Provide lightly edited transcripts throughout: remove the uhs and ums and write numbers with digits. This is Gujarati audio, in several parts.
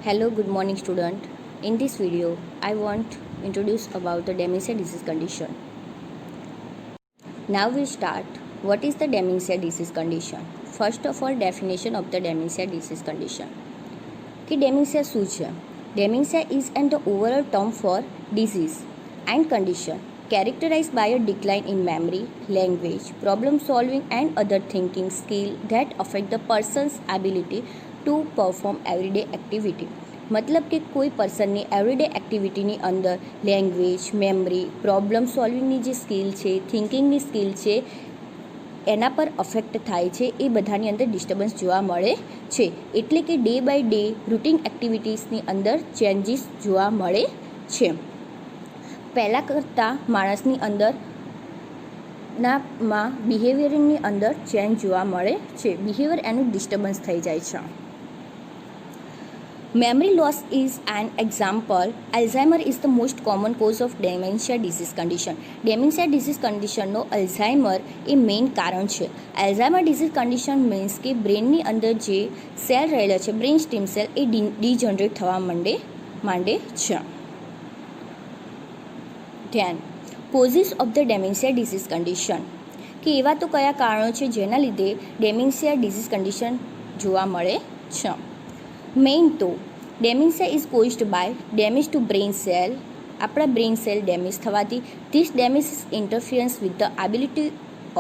Hello, good morning student. In this video, I want to introduce about the dementia disease condition. Now we start. What is the dementia disease condition? First of all, definition of the dementia disease condition. कि dementia શું છે? Dementia is an overall term for disease and condition characterized by a decline in memory, language, problem solving and other thinking skill that affect the person's ability two perform every day activity. મતલબ કે કોઈ પર્સનની એવરીડે એક્ટિવિટીની અંદર લેંગ્વેજ, મેમરી, પ્રોબ્લેમ સોલ્વિંગની જે સ્કિલ છે, થિંકિંગની સ્કિલ છે, એના પર અફેક્ટ થાય છે. એ બધાની અંદર ડિસ્ટર્બન્સ જોવા મળે છે. એટલે કે ડે બાય ડે રૂટીન એક્ટિવિટીઝની અંદર ચેન્જીસ જોવા મળે છે. પહેલાં કરતાં માણસની અંદર માં બિહેવિયરની અંદર ચેન્જ જોવા મળે છે. બિહેવિયર એનું ડિસ્ટર્બન્સ થઈ જાય છે. Memory loss is an example. Alzheimer is the most common cause of dementia disease condition. Dementia disease condition no Alzheimer A main કારણ છે. અલ્ઝાઇમર ડિઝીઝ કન્ડિશન મીન્સ કે બ્રેનની અંદર જે સેલ રહેલા છે, બ્રેન સ્ટીમ સેલ, એ ડીજનરેટ થવા માંડે છે. ધ્યાન, causes of the dementia disease condition, કે એવા તો કયા કારણો છે જેના લીધે ડેમેન્શિયા ડિઝીઝ કન્ડિશન જોવા મળે છે. મેઇન તો dementia is caused by damage to brain cell. આપણા બ્રેન સેલ ડેમેજ થવાથી this damage is interference with the ability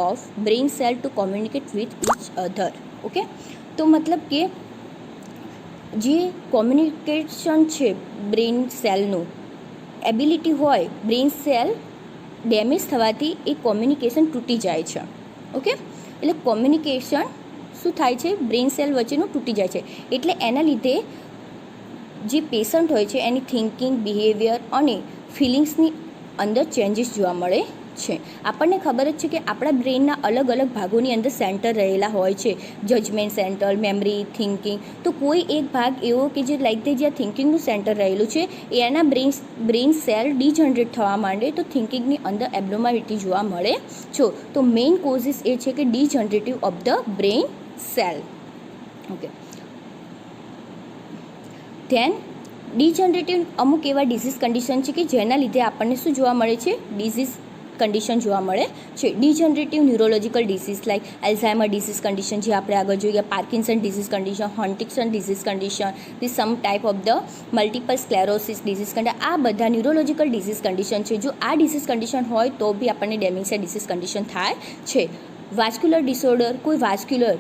of brain cell to communicate with each other. Okay, તો મતલબ કે જે કોમ્યુનિકેશન છે બ્રેન સેલનું એબિલિટી હોય, બ્રેન સેલ ડેમેજ થવાથી એ કોમ્યુનિકેશન તૂટી જાય છે. ઓકે, એટલે કોમ્યુનિકેશન શું થાય છે, બ્રેન સેલ વચ્ચેનું તૂટી જાય છે. એટલે એના લીધે જે પેશન્ટ હોય છે એની થિંકિંગ, બિહેવિયર અને ફિલિંગ્સની અંદર ચેન્જીસ જોવા મળે છે. આપણને ખબર જ છે કે આપણા બ્રેનના અલગ અલગ ભાગોની અંદર સેન્ટર રહેલા હોય છે, જજમેન્ટ સેન્ટર, મેમરી, થિંકિંગ. તો કોઈ એક ભાગ એવો કે જે લાઈક તે જ્યાં થિંકિંગનું સેન્ટર રહેલું છે એના બ્રેન સેલ ડીજનરેટ થવા માંડે તો થિંકિંગની અંદર એબનોર્માલિટી જોવા મળે છે. તો મેઇન કોઝિસ એ છે કે degenerative of the brain cell. Okay, then degenerative અમુક એવા ડિઝીઝ કન્ડિશન છે કે જેના લીધે આપણને શું જોવા મળે છે, ડિઝીઝ કન્ડિશન જોવા મળે છે. Degenerative neurological disease like Alzheimer disease condition, જે આપણે આગળ જોઈએ, Parkinson disease condition, Huntington disease condition, the some type of the multiple sclerosis disease condition, આ બધા ન્યુરોલોજિકલ ડિઝીઝ કન્ડિશન છે. જો આ ડિઝીઝ કન્ડિશન હોય તો બી આપણને ડેમેન્શિયા ડિઝીઝ કન્ડિશન થાય છે. વાસ્ક્યુલર ડિસઓર્ડર, કોઈ વાસ્ક્યુલર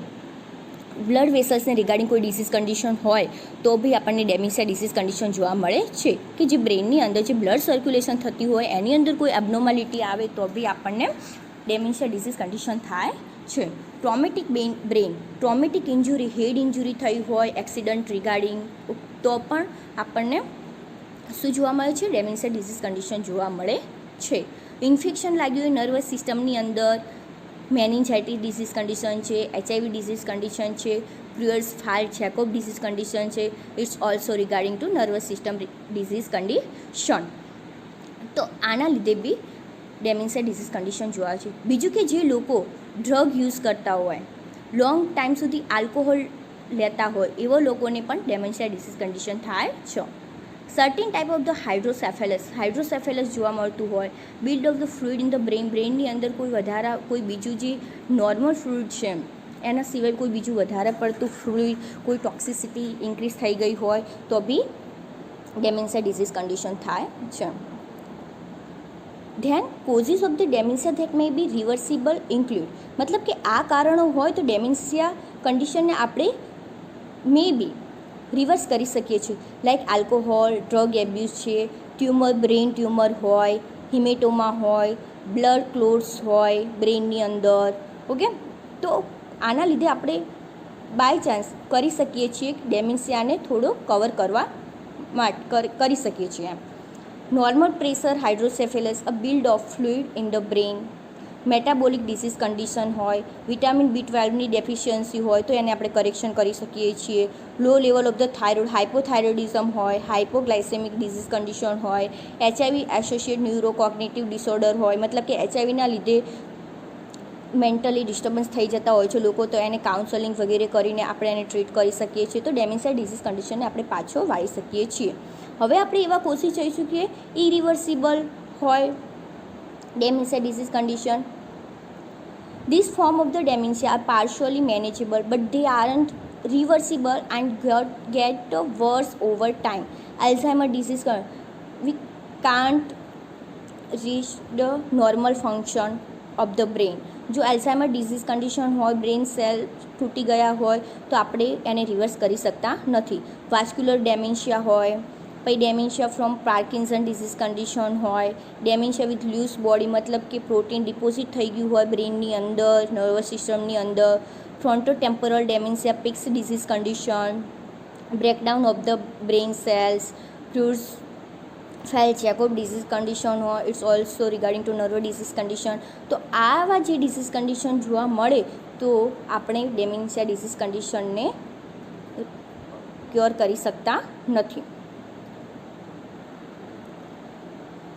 બ્લડ વેસલ્સને રિગાર્ડિંગ કોઈ ડિસીઝ કન્ડિશન હોય તો બી આપણને ડેમેન્શિયા ડિસીઝ કન્ડિશન જોવા મળે છે. કે જે બ્રેનની અંદર જે બ્લડ સર્ક્યુલેશન થતી હોય એની અંદર કોઈ એબનોર્માલિટી આવે તો બી આપણને ડેમેન્શિયા ડિસીઝ કન્ડિશન થાય છે. ટ્રોમેટિક બ્રેન, ટ્રોમેટિક ઇન્જુરી, હેડ ઇન્જુરી થઈ હોય, એક્સિડન્ટ રિગાર્ડિંગ, તો પણ આપણને શું જોવા મળે છે, ડેમેન્શિયા ડિસીઝ કન્ડિશન જોવા મળે છે. ઇન્ફેક્શન લાગ્યું હોય નર્વસ સિસ્ટમની અંદર, મેનિન્જાઇટિસ ડિઝીઝ કન્ડિશન છે, HIV ડિઝીઝ કન્ડિશન છે, Creutzfeldt Jakob disease condition છે. It's also regarding to nervous system disease condition. તો આના લીધે બી ડેમેન્શિયા ડિઝીઝ કન્ડિશન જોવા છે. બીજું કે જે લોકો ડ્રગ યુઝ કરતા હોય, લોંગ ટાઈમ સુધી આલ્કોહોલ લેતા હોય, એવા લોકોને પણ ડેમેન્શિયા ડિઝીઝ કન્ડિશન થાય છે. Certain type of the hydrocephalus જોવા મળતું હોય. Build of the fluid in the બ્રેનની અંદર કોઈ બીજું જે નોર્મલ ફ્લુઇડ છે એના સિવાય કોઈ બીજું વધારે પડતું ફ્લુઇડ, કોઈ ટોક્સિસિટી ઇન્ક્રીઝ થઈ ગઈ હોય તો બી ડેમેન્શિયા ડિઝીઝ કન્ડિશન થાય છે. Then causes of the dementia that may be reversible include, મતલબ કે આ કારણો હોય તો ડેમેન્શિયા કન્ડિશનને આપણે મે બી રિવર્સ કરી શકીએ છીએ. લાઇક આલ્કોહોલ, ડ્રગ એબ્યુઝ છે, ટ્યુમર, બ્રેન ટ્યુમર હોય, હિમેટોમા હોય, બ્લડ ક્લોટ્સ હોય બ્રેનની અંદર. ઓકે, તો આના લીધે આપણે બાય ચાન્સ કરી શકીએ છીએ ડેમેન્શિયાને થોડો કવર કરી શકીએ છીએ. એમ normal pressure hydrocephalus, a build of fluid in the brain. Metabolic disease condition હોય, વિટામિન B12ની ડેફિશિયન્સી હોય તો એને આપણે કરેક્શન કરી શકીએ છીએ. Low level of the thyroid, hypothyroidism હોય, હાઇપોગ્લાયસેમિક ડિઝીઝ કન્ડિશન હોય, HIV એસોસિએટ ન્યુરોકોગ્નિટિવ ડિસઓર્ડર હોય, મતલબ કે HIV ના લીધે મેન્ટલી ડિસ્ટર્બન્સ થઈ જતા હોય છે લોકો, તો એને કાઉન્સેલિંગ વગેરે કરીને આપણે એને ટ્રીટ કરી શકીએ છીએ. તો ડેમેન્શિયા ડિઝીઝ કન્ડિશનને આપણે પાછો વાળી શકીએ છીએ. હવે આપણે એવા પહોંચી જઈશું કે ઇરિવર્સિબલ હોય dementia disease condition. This form of the dementia are partially manageable, but they aren't reversible and get worse over time. Alzheimer disease, we can't reach the normal function of the brain. જો એલ્ઝાઇમર ડિઝીઝ કન્ડિશન હોય, બ્રેન સેલ તૂટી ગયા હોય, તો આપણે એને રિવર્સ કરી શકતા નથી. વાસ્ક્યુલર ડેમેન્શિયા હોય, પછી dementia from Parkinson disease condition હોય, ડેમેન્શિયા વિથ લૂઝ બોડી, મતલબ કે પ્રોટીન ડિપોઝિટ થઈ ગયું હોય બ્રેનની અંદર, નર્વસ સિસ્ટમની અંદર. Frontotemporal dementia Pick's disease condition, breakdown of the brain cells, Creutzfeldt Jakob disease condition હોય, it's also regarding to nerve disease condition. તો આવા જે ડિઝીઝ કન્ડિશન જોવા મળે તો આપણે ડેમેન્શિયા ડિઝીઝ કન્ડિશનને ક્યોર કરી શકતા નથી.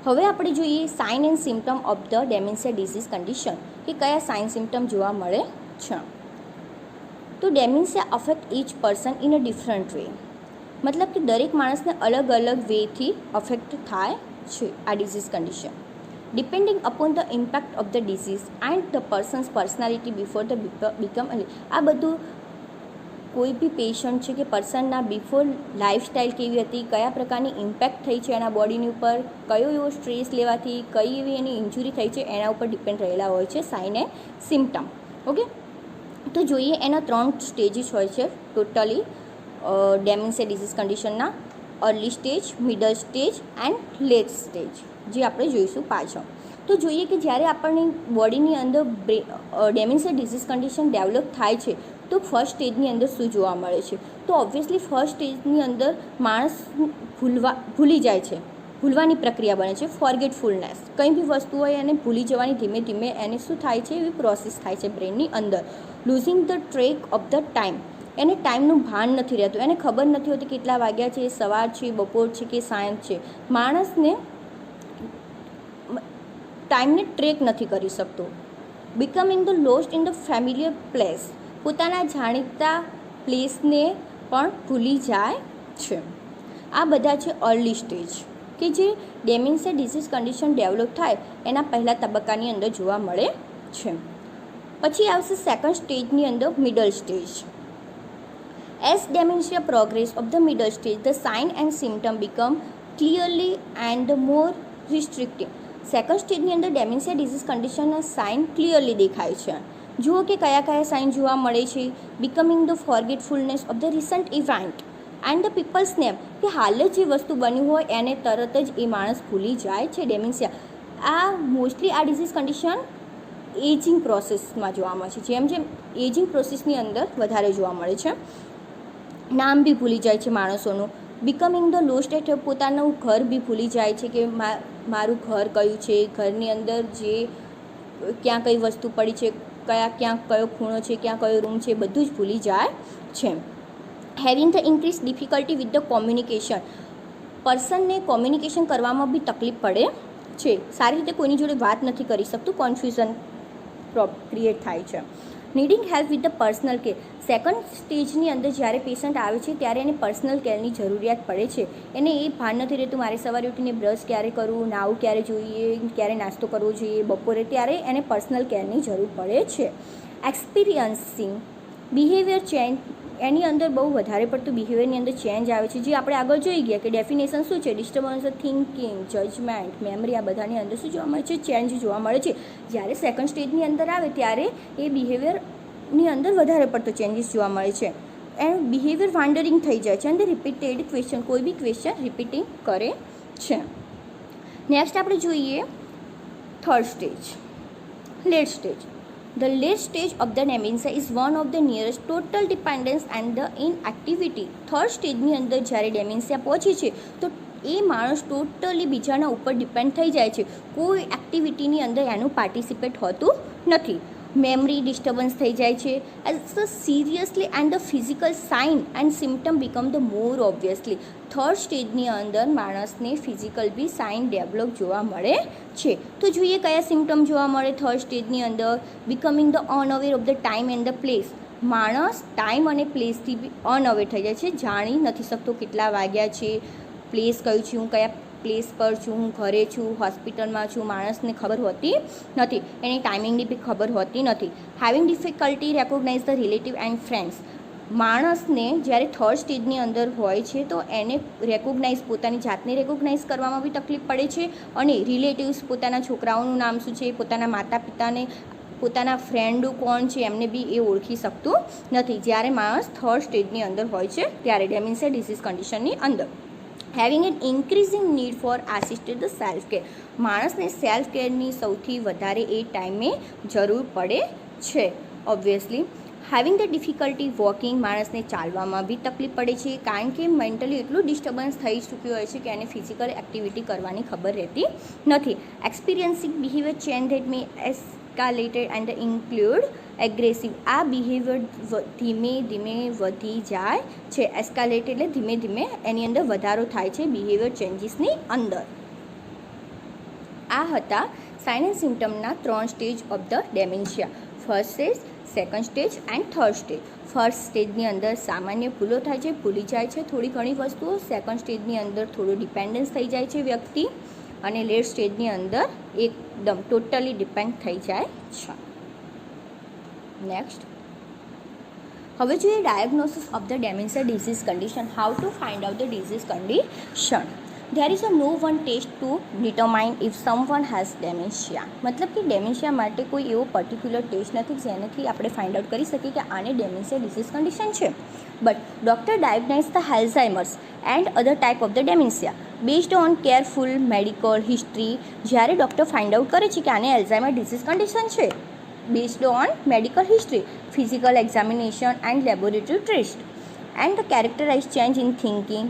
હવે આપણે જોઈએ sign and symptom of the dementia disease condition, કે કયા સાઇન સિમ્ટમ જોવા મળે છે. તો dementia affect each person in a different way, મતલબ કે દરેક માણસને અલગ અલગ વેથી અફેક્ટ થાય છે આ disease condition, depending upon the impact of the disease and the persons personality before the become. આ બધું કોઈ બી પેશન્ટ છે કે પર્સનના બિફોર લાઈફસ્ટાઈલ કેવી હતી, કયા પ્રકારની ઇમ્પેક્ટ થઈ છે એના બોડીની ઉપર, કયો એવો સ્ટ્રેસ લેવાથી કઈ એવી એની ઇન્જુરી થઈ છે, એના ઉપર ડિપેન્ડ રહેલા હોય છે સાઇન એન્ડ સિમ્ટમ. ઓકે, તો જોઈએ એના 3 સ્ટેજીસ હોય છે ટોટલી ડેમેન્શિયા ડિઝીઝ કન્ડિશનના: early stage, middle stage and late stage, જે આપણે જોઈશું પાછળ. તો જોઈએ કે જ્યારે આપણની બોડીની અંદર ડેમેન્શિયા ડિઝીઝ કન્ડિશન ડેવલપ થાય છે તો ફર્સ્ટ સ્ટેજની અંદર શું જોવા મળે છે. તો ઓબ્વિયસલી ફર્સ્ટ સ્ટેજની અંદર માણસ ભૂલી જાય છે, ભૂલવાની પ્રક્રિયા બને છે, ફોરગેટફુલનેસ. કંઈ બી વસ્તુ હોય એને ભૂલી જવાની ધીમે ધીમે એને શું થાય છે, એવી પ્રોસેસ થાય છે બ્રેનની અંદર. Losing the track of the time, એને ટાઈમનું ભાન નથી રહેતું, એને ખબર નથી હોતી કેટલા વાગ્યા છે, સવાર છે, બપોર છે કે સાંજ છે. માણસને ટાઈમને ટ્રેક નથી કરી શકતો. Becoming the lost in the familiar place, પોતાના જાણીતા પ્લેસને પણ ભૂલી જાય છે. આ બધા છે અર્લી સ્ટેજ, કે જે ડેમેન્શિયા ડિઝીઝ કન્ડિશન ડેવલપ થાય એના પહેલાં તબક્કાની અંદર જોવા મળે છે. પછી આવશે સેકન્ડ સ્ટેજની અંદર middle stage. As dementia progress of the middle stage, the sign and symptom become clearly and more restrictive. Second સ્ટેજની અંદર ડેમેન્શિયા ડિઝીઝ કન્ડિશનના સાઇન ક્લિયરલી દેખાય છે. જુઓ કે કયા કયા સાઇન જોવા મળે છે. Becoming the forgetfulness of the recent event and the people's name, કે હાલ જ જે વસ્તુ બન્યું હોય એને તરત જ એ માણસ ભૂલી જાય છે. ડેમેન્શિયા આ મોસ્ટલી આ ડિઝીઝ કન્ડિશન એજિંગ પ્રોસેસમાં જોવા મળે છે. જેમ જેમ એજિંગ પ્રોસેસની અંદર વધારે જોવા મળે છે. નામ બી ભૂલી જાય છે માણસોનું. બિકમિંગ ધ લોસ્ટ એટ, પોતાનું ઘર બી ભૂલી જાય છે કે મારું ઘર કયું છે, ઘરની અંદર જે ક્યાં કઈ વસ્તુ પડી છે, ક્યાં કયો ખૂણો છે, ક્યાં કયો રૂમ છે, બધું જ ભૂલી જાય છે. Having the increase difficulty with the communication, પર્સનને કોમ્યુનિકેશન કરવામાં બી તકલીફ પડે છે, સારી રીતે કોઈની જોડે વાત નથી કરી શકતું, કોન્ફ્યુઝન ક્રિએટ થાય છે. Needing help with the personal care, second સ્ટેજની અંદર જ્યારે પેશન્ટ આવે છે ત્યારે એને પર્સનલ કેરની જરૂરિયાત પડે છે. એને એ ભાન નથી રહેતું મારે સવારે ઉઠીને બ્રશ ક્યારે કરવું, નાવું ક્યારે જોઈએ, ક્યારે નાસ્તો કરવો જોઈએ, બપોરે, ત્યારે એને પર્સનલ કેરની જરૂર પડે છે. એક્સપિરિયન્સિંગ બિહેવિયર ચેન્જ, એની અંદર બહુ વધારે પડતું બિહેવિયરની અંદર ચેન્જ આવે છે, જે આપણે આગળ જોઈ ગયા કે ડેફિનેશન શું છે, ડિસ્ટર્બન્સ થિંકિંગ, જજમેન્ટ, મેમરી, આ બધાની અંદર શું જોવા મળે છે, ચેન્જ જોવા મળે છે. જ્યારે સેકન્ડ સ્ટેજની અંદર આવે ત્યારે એ બિહેવિયરની અંદર વધારે પડતો ચેન્જીસ જોવા મળે છે. એન્ડ બિહેવિયર વાન્ડરિંગ થઈ જાય છે અને રિપીટેડ ક્વેશ્ચન, કોઈ બી ક્વેશ્ચન રિપીટિંગ કરે છે. નેક્સ્ટ આપણે જોઈએ third stage, late stage. The late stage of the dementia is one of the nearest total dependence and the inactivity. Third સ્ટેજની અંદર જ્યારે ડેમેન્શિયા પહોંચે છે તો એ માણસ ટોટલી બીજાના ઉપર ડિપેન્ડ થઈ જાય છે, કોઈ એક્ટિવિટીની અંદર એનું પાર્ટિસિપેટ હોતું નથી. મેમરી ડિસ્ટર્બન્સ થઈ જાય છે. As the seriously and the physical sign and symptom become the more obviously. Third સ્ટેજની અંદર માણસને ફિઝિકલ બી સાઇન ડેવલપ જોવા મળે છે. તો જોઈએ કયા સિમ્ટમ જોવા મળે થર્ડ સ્ટેજની અંદર. Becoming the unaware of the time and the place. માણસ ટાઈમ અને પ્લેસથી બી અનઅવેર થઈ જાય છે, જાણી નથી શકતો કેટલા વાગ્યા છે, પ્લેસ કયું છે, હું કયા પ્લેસ પર છું, હું ઘરે છું, હોસ્પિટલમાં છું, માણસને ખબર હોતી નથી. એની ટાઈમિંગની બી ખબર હોતી નથી. Having difficulty recognise the relative and friends. માણસને જ્યારે થર્ડ સ્ટેજની અંદર હોય છે તો એને રેકોગ્નાઇઝ, પોતાની જાતને રેકોગ્નાઇઝ કરવામાં બી તકલીફ પડે છે, અને રિલેટિવ્સ, પોતાના છોકરાઓનું નામ શું છે, પોતાના માતા પિતાને, પોતાના ફ્રેન્ડો કોણ છે એમને બી એ ઓળખી શકતું નથી જ્યારે માણસ થર્ડ સ્ટેજની અંદર હોય છે ત્યારે, ડેમેન્શિયા ડિસીઝ કન્ડિશનની અંદર. Having an increasing need for assisted the self care. માણસને સેલ્ફ કેરની સૌથી વધારે એ ટાઈમે જરૂર પડે છે obviously. Having the difficulty walking. માણસને ચાલવામાં બી તકલીફ પડે છે, કારણ કે મેન્ટલી એટલું ડિસ્ટર્બન્સ થઈ ચૂક્યું હોય છે કે એને ફિઝિકલ એક્ટિવિટી કરવાની ખબર રહેતી નથી. Experiencing behaviour change that may escalated and include aggressive. આ બિહેવિયર ધીમે ધીમે વધી જાય છે. એસ્કાલેટ એટલે ધીમે ધીમે એની અંદર વધારો થાય છે બિહેવિયર ચેન્જીસની અંદર. આ હતા સાઇન એન્ડ સિમ્ટમના 3 stage of the dementia. First stage, second stage and third stage. First સ્ટેજની અંદર સામાન્ય ભૂલો થાય છે, ભૂલી જાય છે થોડી ઘણી વસ્તુઓ. સેકન્ડ સ્ટેજની અંદર થોડું ડિપેન્ડન્સ થઈ જાય છે વ્યક્તિ, અને લેટ સ્ટેજની અંદર એકદમ ટોટલી ડિપેન્ડ થઈ જાય છે. નેક્સ્ટ, હવે જોઈએ diagnosis of the dementia disease condition. How to find out the disease condition. There is no one test to determine if someone has dementia. મતલબ કે ડેમેન્શિયા માટે કોઈ એવો પર્ટિક્યુલર ટેસ્ટ નથી જેનાથી આપણે ફાઇન્ડ આઉટ કરી શકીએ કે આને ડેમેન્શિયા ડિસીઝ કન્ડિશન છે. But doctor diagnose the Alzheimer's and other type of the dementia based on careful medical history. જ્યારે ડૉક્ટર ફાઇન્ડ આઉટ કરે છે કે આને એલ્ઝાઇમર ડિસીઝ કન્ડિશન છે, based on medical history, physical examination and laboratory test, and the characterized change in thinking.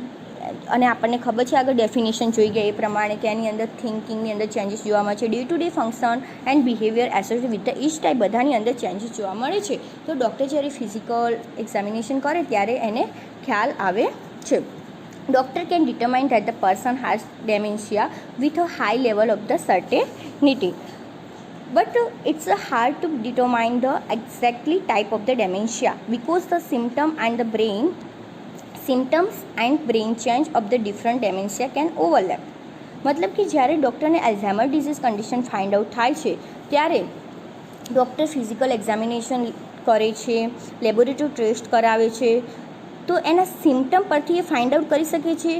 અને આપણને ખબર છે આગળ ડેફિનેશન જોઈ ગયા એ પ્રમાણે કે એની અંદર થિંકિંગની અંદર ચેન્જીસ જોવા મળે છે. Day to day function and behaviour associated with the each type, બધાની અંદર ચેન્જીસ જોવા મળે છે. તો ડૉક્ટર જ્યારે ફિઝિકલ એક્ઝામિનેશન કરે ત્યારે એને ખ્યાલ આવે છે. Doctor can determine that the person has dementia with a high level of the certainty. But it's hard to determine the exactly type of the dementia because the symptoms and brain change of the different dementia can overlap. મતલબ કે જ્યારે ડૉક્ટરને એલ્ઝાઇમર ડિઝીઝ કન્ડિશન ફાઇન્ડ આઉટ થાય છે ત્યારે ડૉક્ટર ફિઝિકલ એક્ઝામિનેશન કરે છે, લેબોરેટરી ટેસ્ટ કરાવે છે, તો એના સિમ્ટમ પરથી એ ફાઇન્ડ આઉટ કરી શકે છે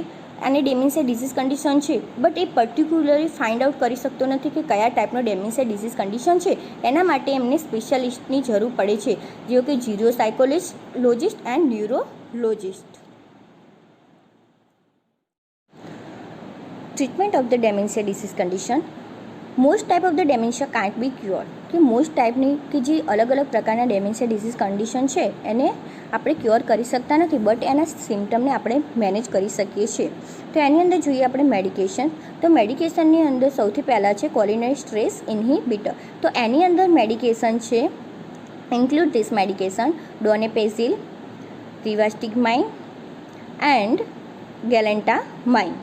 અને ડેમેન્શિયા ડિસીઝ કન્ડિશન છે. But A particularly find out કરી શકતો નથી કે કયા ટાઈપનો ડેમેન્શિયા ડિસીઝ કન્ડિશન છે. એના માટે એમને સ્પેશિયાલિસ્ટની જરૂર પડે છે, જેઓ કે geropsychologist and neurologist. Treatment of the dementia disease condition. Most type of the dementia can't be cure. કે મોસ્ટ ટાઈપની કે જે અલગ અલગ પ્રકારના ડેમેન્શિયા ડિસીઝ કન્ડિશન છે એને આપણે ક્યોર કરી શકતા નથી, બટ એના સિમ્ટમને આપણે મેનેજ કરી શકીએ છીએ. તો એની અંદર જોઈએ આપણે મેડિકેશન. તો મેડિકેશનની અંદર સૌથી પહેલાં છે કોલિનરી સ્ટ્રેસ ઇન્હિબિટર. તો એની અંદર મેડિકેશન છે, include this medication donepezil, rivastigmine and galantamine.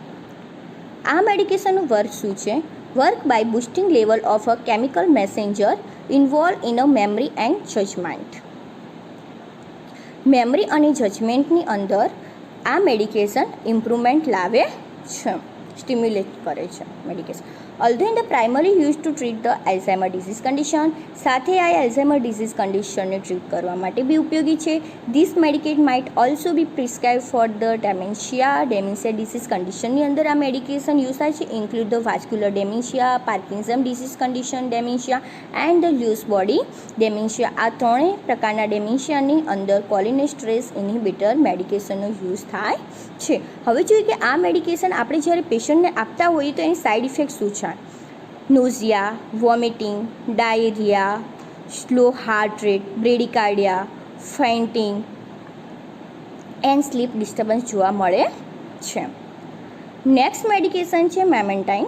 આ મેડિકેશનનું વર્ક શું છે? Work by boosting level of a chemical messenger involve in a memory and judgment. Memory અને જજમેન્ટની અંદર આ મેડિકેશન ઇમ્પ્રુવમેન્ટ લાવે છે, સ્ટિમ્યુલેટ કરે છે medication. Although in the primary use to treat the Alzheimer disease condition. સાથે આ એલ્ઝાઇમર ડિઝીઝ કન્ડિશનને ટ્રીટ કરવા માટે બી ઉપયોગી છે. This medicate might also be prescribe for the dementia disease કન્ડિશનની અંદર આ મેડિકેશન યુઝ થાય છે. Include the vascular dementia, Parkinson disease condition dementia and the Lewy body dementia. આ ત્રણેય પ્રકારના ડેમેન્શિયાની અંદર કોલિનરી સ્ટ્રેસ ઇન્હિબિટર મેડિકેશનનો યુઝ થાય છે. હવે જોઈએ કે આ મેડિકેશન આપણે જ્યારે પેશન્ટને આપતા હોઈએ તો એની સાઇડ ઇફેક્ટ શું છે? Nausea, vomiting, diarrhoea, slow heart rate, bradycardia, fainting and sleep disturbance જોવા મળે છે. નેક્સ્ટ મેડિકેશન છે memantine.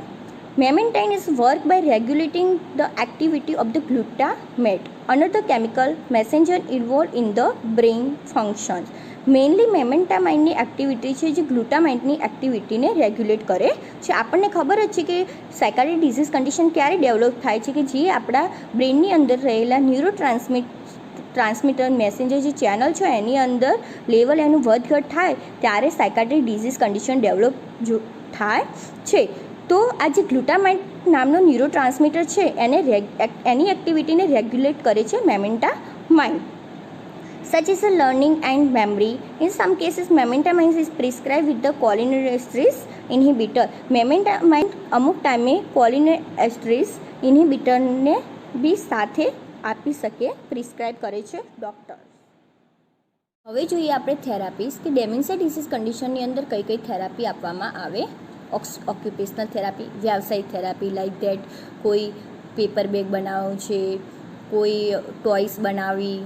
Memantine is work by regulating the activity of the glutamate, another chemical messenger involved in the brain functions. Mainly મેમેન્ટામાઇનની એક્ટિવિટી છે જે ગ્લુટામાઇનની એક્ટિવિટીને રેગ્યુલેટ કરે છે. આપણને ખબર જ છે કે સાયકાટ્રિક ડિઝીઝ કન્ડિશન ક્યારે ડેવલપ થાય છે કે જે આપણા બ્રેનની અંદર રહેલા ન્યુરો ટ્રાન્સમીટર મેસેન્જર જે ચેનલ છે એની અંદર લેવલ એનું વધઘટ થાય ત્યારે સાયકાટ્રિક ડિઝીઝ કન્ડિશન ડેવલપ થાય છે. તો આ જે ગ્લુટામાઇન નામનો ન્યુરો ટ્રાન્સમીટર છે એની એક્ટિવિટીને રેગ્યુલેટ કરે છે મેમેન્ટામાઇન. Such as learning and memory. In some cases, mementamine is prescribed with the cholinesterase inhibitor. Mementamine અમુક ટાઈમે cholinesterase ઇન્હિબિટરને બી સાથે આપી શકે, પ્રિસ્ક્રાઇબ કરે છે ડૉક્ટર. હવે જોઈએ આપણે થેરાપીસ કે ડેમેન્શિયા ડિસીઝ કન્ડિશનની અંદર કઈ કઈ થેરાપી આપવામાં આવે. ઓક્યુપેશનલ થેરાપી, વ્યાવસાયિક થેરાપી લાઇક ધેટ કોઈ પેપર બેગ બનાવવું છે, કોઈ ટોયસ બનાવી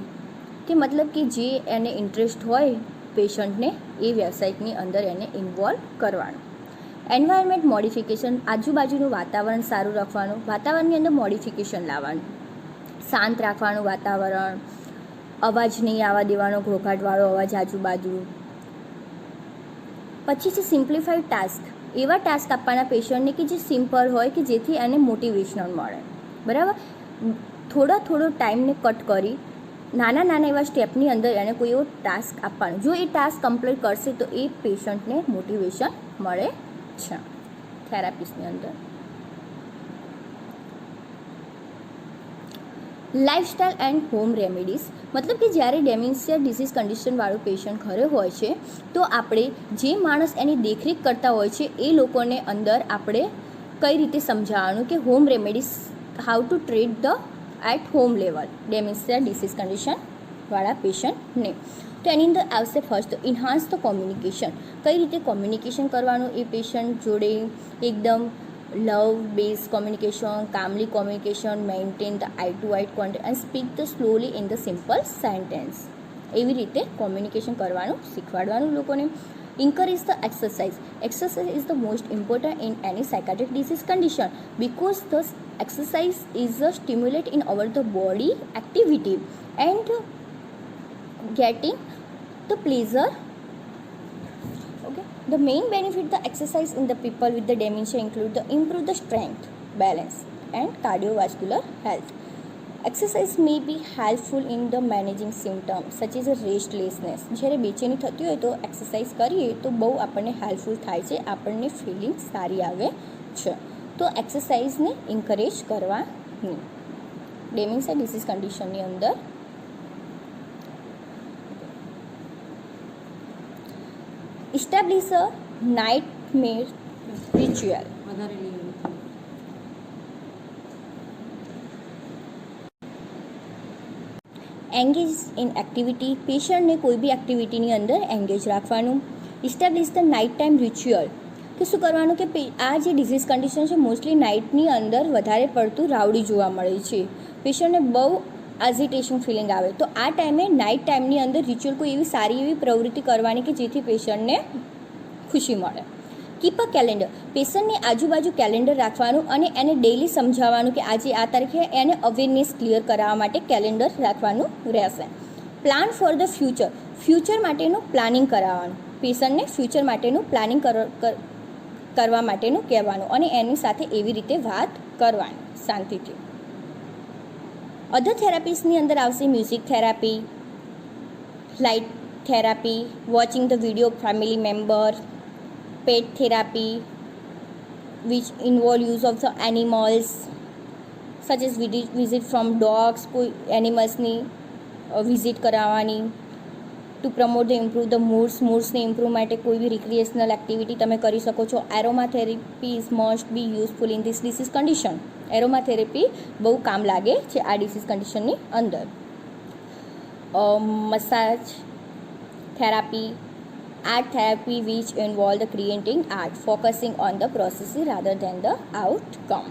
કે મતલબ કે જે એને ઇન્ટરેસ્ટ હોય પેશન્ટને એ વ્યવસાયની અંદર એને ઇન્વોલ્વ કરવાનું. એન્વાયરમેન્ટ મોડિફિકેશન, આજુબાજુનું વાતાવરણ સારું રાખવાનું, વાતાવરણની અંદર મોડિફિકેશન લાવવાનું, શાંત રાખવાનું વાતાવરણ, અવાજ નહીં આવવા દેવાનો, ઘોઘાટવાળો અવાજ આજુબાજુ. પછી છે સિમ્પ્લિફાઈડ ટાસ્ક, એવા ટાસ્ક આપવાના પેશન્ટને કે જે સિમ્પલ હોય કે જેથી એને મોટિવેશન મળે. બરાબર, થોડો ટાઈમને કટ કરી નાના એવા સ્ટેપની અંદર એને કોઈ એવો ટાસ્ક આપવાનો. જો એ ટાસ્ક કમ્પ્લીટ કરશે તો એ પેશન્ટને મોટિવેશન મળે છે થેરાપીસની અંદર. લાઇફસ્ટાઇલ એન્ડ હોમ રેમેડીઝ, મતલબ કે જ્યારે ડેમેન્શિયા ડિસીઝ કન્ડિશનવાળું પેશન્ટ ઘરે હોય છે તો આપણે જે માણસ એની દેખરેખ કરતા હોય છે એ લોકોને અંદર આપણે કઈ રીતે સમજાવવાનું કે home remedies, how to treat the at home level dementia disease કન્ડિશનવાળા પેશન્ટને. તો એની અંદર આવશે ફર્સ્ટ ઇન્હાન્સ ધ કોમ્યુનિકેશન, કઈ રીતે કોમ્યુનિકેશન કરવાનું એ પેશન્ટ જોડે, એકદમ love base communication, calmly communication, maintain the eye to eye contact and speak the slowly in the simple sentence. એવી રીતે કોમ્યુનિકેશન કરવાનું શીખવાડવાનું લોકોને. Encourage the exercise. Exercise is the most important in any psychiatric disease condition because the exercise is a stimulate in our the body activity and getting the pleasure. Okay. The main benefit the exercise in the people with the dementia include the improve the strength, balance and cardiovascular health. Exercise may be helpful in the managing symptoms such as a restlessness. જ્યારે બેચેની થતી હોય તો એક્સરસાઇઝ કરીએ તો બહુ આપણને હેલ્પફુલ થાય છે, આપણને ફિલિંગ સારી આવે છે. તો એક્સરસાઇઝને એન્કરેજ કરવાની ડેમેન્શિયા ડિસીઝ કન્ડિશનની અંદર. Establish a nightmare ritual. Engage in activity, પેશન્ટને કોઈ બી એક્ટિવિટીની અંદર એંગેજ રાખવાનું. Establish the night time ritual, કે શું કરવાનું કે આ જે ડિઝીઝ કન્ડિશન છે મોસ્ટલી નાઇટની અંદર વધારે પડતું રાવડી જોવા મળે છે, પેશન્ટને બહુ એઝિટેશન ફિલિંગ આવે. તો આ ટાઈમે નાઇટ ટાઈમની અંદર રિચ્યુઅલ કોઈ એવી સારી એવી પ્રવૃત્તિ કરવાની કે જેથી પેશન્ટને ખુશી મળે. કીપ અ કેલેન્ડર, પેશન્ટની આજુબાજુ કેલેન્ડર રાખવાનું અને એને ડેઇલી સમજાવવાનું કે આજે આ તારીખે એને અવેરનેસ ક્લિયર કરાવવા માટે કેલેન્ડર રાખવાનું રહેશે. પ્લાન ફોર ધ ફ્યુચર માટેનું પ્લાનિંગ કરાવવાનું, પેશન્ટને ફ્યુચર માટેનું પ્લાનિંગ કરવા માટેનું કહેવાનું અને એની સાથે એવી રીતે વાત કરવાની શાંતિથી. અધર થેરાપીસની અંદર આવશે music therapy, light therapy, watching the video family member, pet therapy which involve use of the animals such as visit from dogs, કોઈ એનિમલ્સની વિઝિટ કરાવવાની. To promote the improve the મૂડ્સને ઇમ્પ્રૂવ માટે કોઈ બી રિક્રિએશનલ એક્ટિવિટી તમે કરી શકો છો. Aroma therapy is must be useful in this disease condition. Aroma therapy બહુ કામ લાગે છે આ ડિસીઝ કન્ડિશનની અંદર. Massage therapy, art therapy which involve the creating art, focusing on the process rather than the outcome.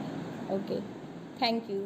Okay, thank you.